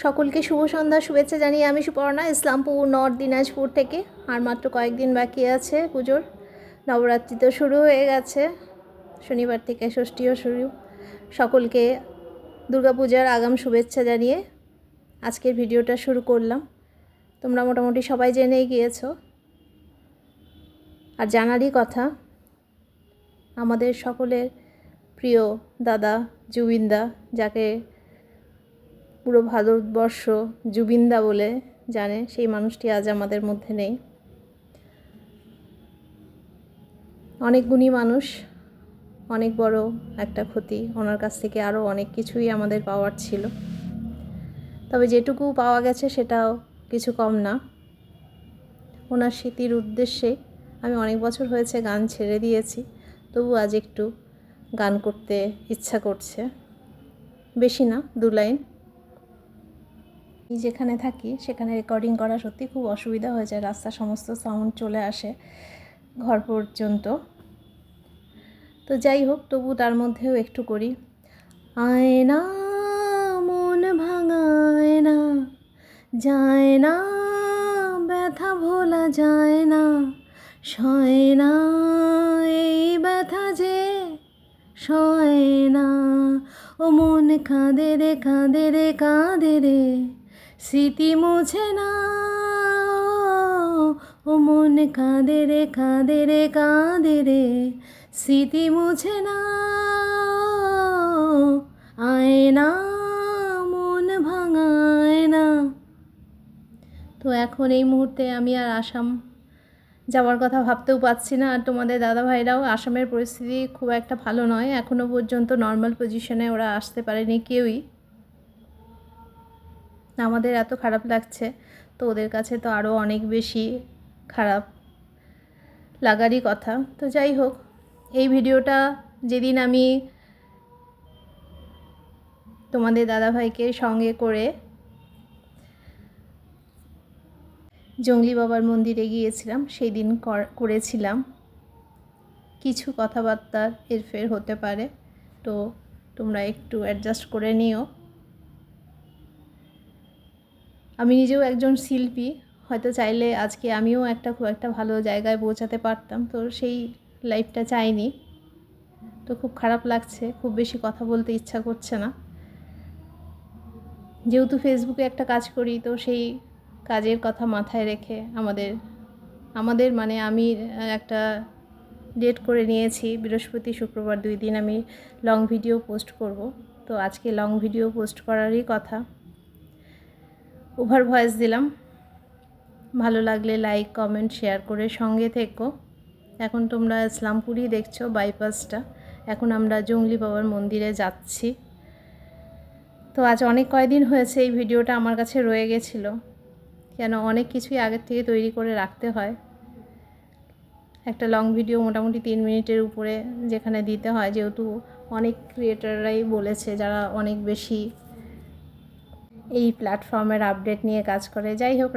সকলকে শুভ সন্ধ্যা শুভেচ্ছা জানিয়ে আমি সুপর্ণা ইসলামপুর নর্থ দিনাজপুর থেকে। আর মাত্র কয়েকদিন বাকি আছে পুজোর। নবরাত্রি তো শুরু হয়ে গেছে, শনিবার থেকে ষষ্ঠীও শুরু। সকলকে দুর্গাপূজার আগাম শুভেচ্ছা জানিয়ে আজকের ভিডিওটা শুরু করলাম। তোমরা মোটামুটি সবাই জেনেই গিয়েছো। আর জানারই কথা, আমাদের সকলের প্রিয় দাদা জুবিনদা, যাকে পুরো ভারতবর্ষ জুবিনদা বলে জানে, সেই মানুষটি আজ আমাদের মধ্যে নেই। অনেক গুণী মানুষ, অনেক বড় একটা ক্ষতি। ওনার কাছ থেকে আরও অনেক কিছুই আমাদের পাওয়ার ছিল, তবে যেটুকু পাওয়া গেছে সেটাও কিছু কম না। ওনার স্মৃতির উদ্দেশ্যে আমি অনেক বছর হয়েছে গান ছেড়ে দিয়েছি, তবু আজ একটু গান করতে ইচ্ছা করছে। বেশি না, 2 লাইন। যেখানে থাকি সেখানে রেকর্ডিং করা সত্যি খুব অসুবিধা হয়ে যায়, রাস্তার সমস্ত সাউন্ড চলে আসে ঘর পর্যন্ত। তো যাই হোক, তবু তার মধ্যেও একটু করি। আয়না মন ভাঙায় না, যায় না ব্যথা ভোলা যায় না, সয় না এই ব্যথা যে সয় না। ও মন কাঁদে রে কাঁদে রে কাঁদে রে, স্মৃতি মুছে না। ও মন কাঁদে রে কাঁদে রে কাঁদে রে, স্মৃতি মুছে না। আয়না মন ভাঙায় না। তো এখন এই মুহূর্তে আমি আর আসাম যাওয়ার কথা ভাবতেও পাচ্ছি না। আর তোমাদের দাদাভাইরাও, আসামের পরিস্থিতি খুব একটা ভালো নয়, এখনও পর্যন্ত নর্মাল পজিশনে ওরা আসতে পারেনি কেউই। আমাদের এত খারাপ লাগছে, তো ওদের কাছে তো আরও অনেক বেশি খারাপ লাগারই কথা। তো যাই হোক, এই ভিডিওটা যেদিন আমি তোমাদের দাদাভাইকে সঙ্গে করে জঙ্গলি বাবার মন্দিরে গিয়েছিলাম, সেই দিন করেছিলাম। কিছু কথাবার্তার হেরফের হতে পারে, তো তোমরা একটু অ্যাডজাস্ট করে নিও। আমি নিজেও একজন শিল্পী, হয়তো চাইলে আজকে আমিও খুব একটা ভালো জায়গায় পৌঁছাতে পারতাম, তো সেই লাইফটা চাইনি। তো খুব খারাপ লাগছে, খুব বেশি কথা বলতে ইচ্ছা করছে না। যেহেতু ফেসবুকে একটা কাজ করি, তো সেই কাজের কথা মাথায় রেখে আমাদের মানে আমি একটা ডেট করে নিয়েছি, বৃহস্পতি শুক্রবার 2 দিন আমি লং ভিডিও পোস্ট করব। তো আজকে লং ভিডিও পোস্ট করারই কথা। ওভার ভয়েস দিলাম। ভালো লাগলে লাইক কমেন্ট শেয়ার করে সঙ্গে থেকো। এখন তোমরা ইসলামপুরই দেখছো, বাইপাসটা। এখন আমরা জঙ্গলি বাবার মন্দিরে যাচ্ছি। তো আজ অনেক কয়দিন হয়েছে এই ভিডিওটা আমার কাছে রয়ে গেছিলো, কেন অনেক কিছুই আগের থেকে তৈরি করে রাখতে হয়। একটা লং ভিডিও মোটামুটি 3 মিনিটের উপরে যেখানে দিতে হয়, যেহেতু অনেক ক্রিয়েটাররাই বলেছে যারা অনেক বেশি এই প্ল্যাটফর্মের আপডেট নিয়ে কাজ করে। যাই হোক,